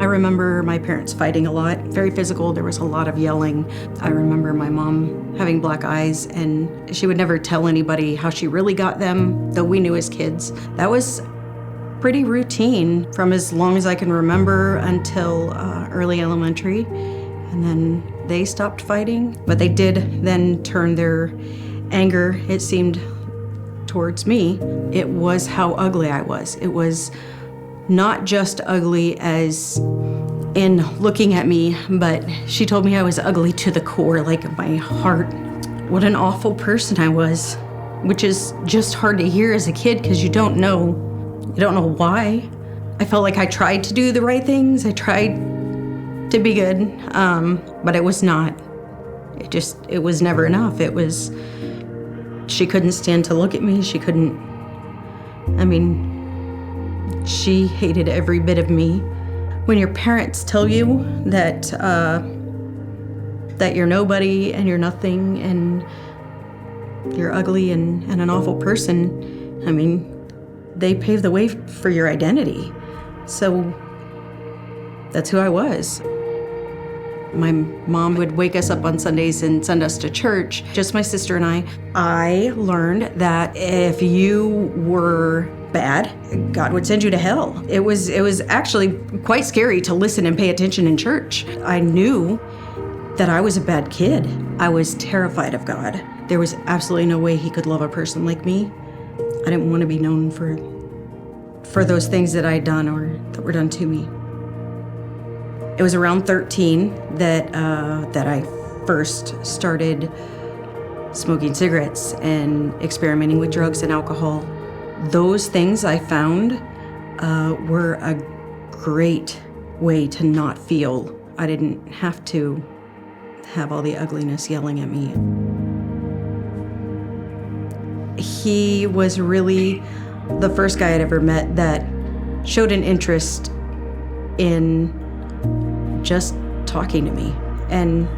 I remember my parents fighting a lot, very physical. There was a lot of yelling. I remember my mom having black eyes, and she would never tell anybody how she really got them, though we knew as kids. That was pretty routine from as long as I can remember until early elementary. And then they stopped fighting, but they did then turn their anger, it seemed, towards me. It was how ugly I was. It was not just ugly as in looking at me, but she told me I was ugly to the core, like my heart. What an awful person I was, which is just hard to hear as a kid because you don't know why. I felt like I tried to do the right things. I tried to be good, but it was not. It was never enough. She couldn't stand to look at me. She hated every bit of me. When your parents tell you that you're nobody and you're nothing and you're ugly and an awful person, they pave the way for your identity. So that's who I was. My mom would wake us up on Sundays and send us to church, just my sister and I. I learned that if you were bad, God would send you to hell. It was actually quite scary to listen and pay attention in church. I knew that I was a bad kid. I was terrified of God. There was absolutely no way he could love a person like me. I didn't want to be known for those things that I'd done or that were done to me. It was around 13 that I first started smoking cigarettes and experimenting with drugs and alcohol. Those things I found were a great way to not feel. I didn't have to have all the ugliness yelling at me. He was really the first guy I'd ever met that showed an interest in just talking to me and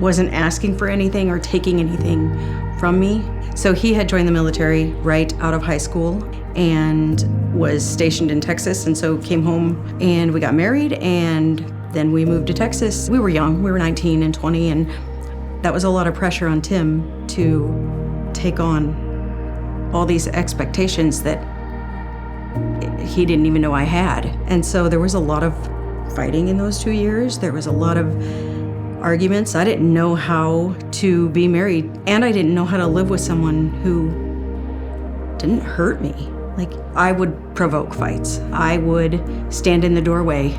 wasn't asking for anything or taking anything from me. So he had joined the military right out of high school and was stationed in Texas, and so came home and we got married, and then we moved to Texas. We were young, we were 19 and 20, and that was a lot of pressure on Tim to take on all these expectations that he didn't even know I had. And so there was a lot of fighting in those 2 years. There was a lot of arguments. I didn't know how to be married, and I didn't know how to live with someone who didn't hurt me. Like, I would provoke fights. I would stand in the doorway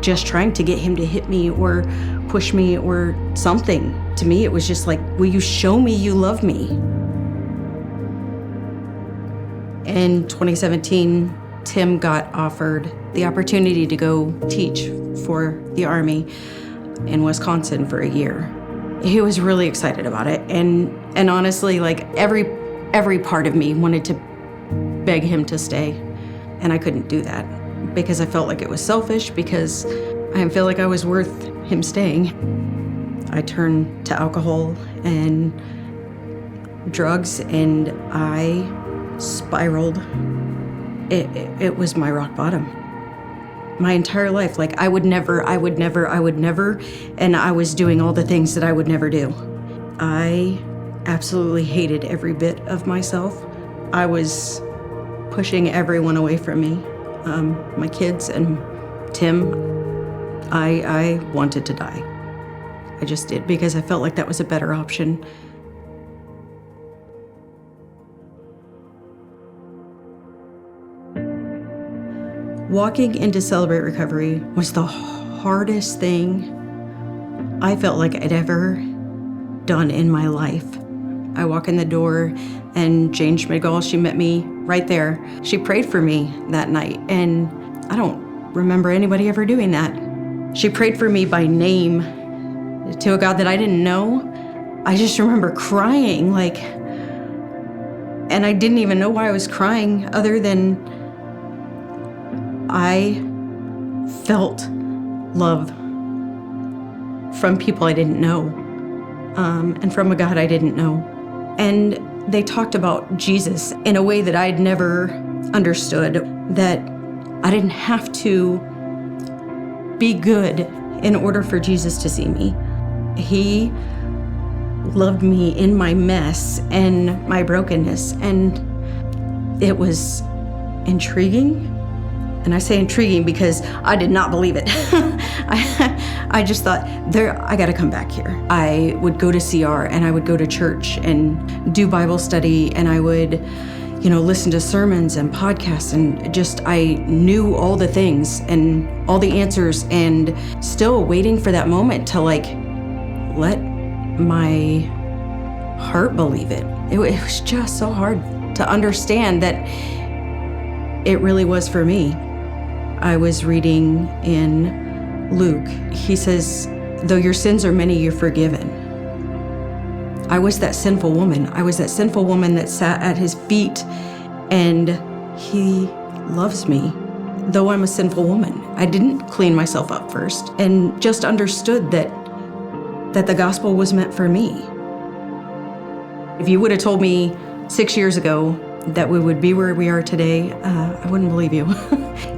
just trying to get him to hit me or push me or something. To me, it was just like, will you show me you love me? In 2017, Tim got offered the opportunity to go teach for the Army in Wisconsin for a year. He was really excited about it, and honestly, like every part of me wanted to beg him to stay, and I couldn't do that because I felt like it was selfish, because I didn't feel like I was worth him staying. I turned to alcohol and drugs, and I spiraled. It was my rock bottom. My entire life, like I would never, and I was doing all the things that I would never do. I absolutely hated every bit of myself. I was pushing everyone away from me, my kids and Tim. I wanted to die. I just did, because I felt like that was a better option. Walking into Celebrate Recovery was the hardest thing I felt like I'd ever done in my life. I walk in the door, and Jane Schmidgall, she met me right there. She prayed for me that night, and I don't remember anybody ever doing that. She prayed for me by name to a God that I didn't know. I just remember crying, and I didn't even know why I was crying, other than I felt love from people I didn't know, and from a God I didn't know. And they talked about Jesus in a way that I'd never understood, that I didn't have to be good in order for Jesus to see me. He loved me in my mess and my brokenness, and it was intriguing. And I say intriguing because I did not believe it. I just thought, I got to come back here. I would go to CR, and I would go to church and do Bible study, and I would, listen to sermons and podcasts, and I knew all the things and all the answers, and still waiting for that moment to let my heart believe it. It was just so hard to understand that it really was for me. I was reading in Luke. He says, though your sins are many, you're forgiven. I was that sinful woman. I was that sinful woman that sat at his feet, and he loves me, though I'm a sinful woman. I didn't clean myself up first, and just understood that the gospel was meant for me. If you would have told me 6 years ago that we would be where we are today, I wouldn't believe you.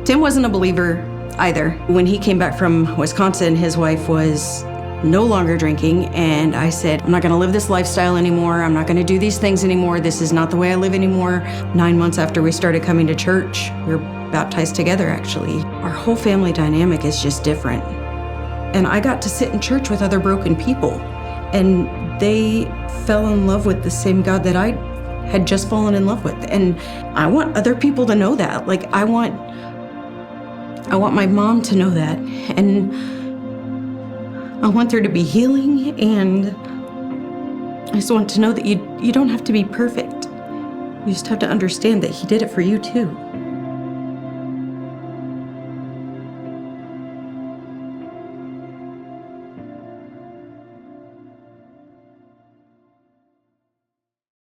Tim wasn't a believer either. When he came back from Wisconsin, his wife was no longer drinking, and I said, I'm not gonna live this lifestyle anymore. I'm not gonna do these things anymore. This is not the way I live anymore. 9 months after we started coming to church, we were baptized together, actually. Our whole family dynamic is just different. And I got to sit in church with other broken people, and they fell in love with the same God that I had just fallen in love with. And I want other people to know that. I want my mom to know that. And I want there to be healing, and I just want to know that you don't have to be perfect. You just have to understand that he did it for you too.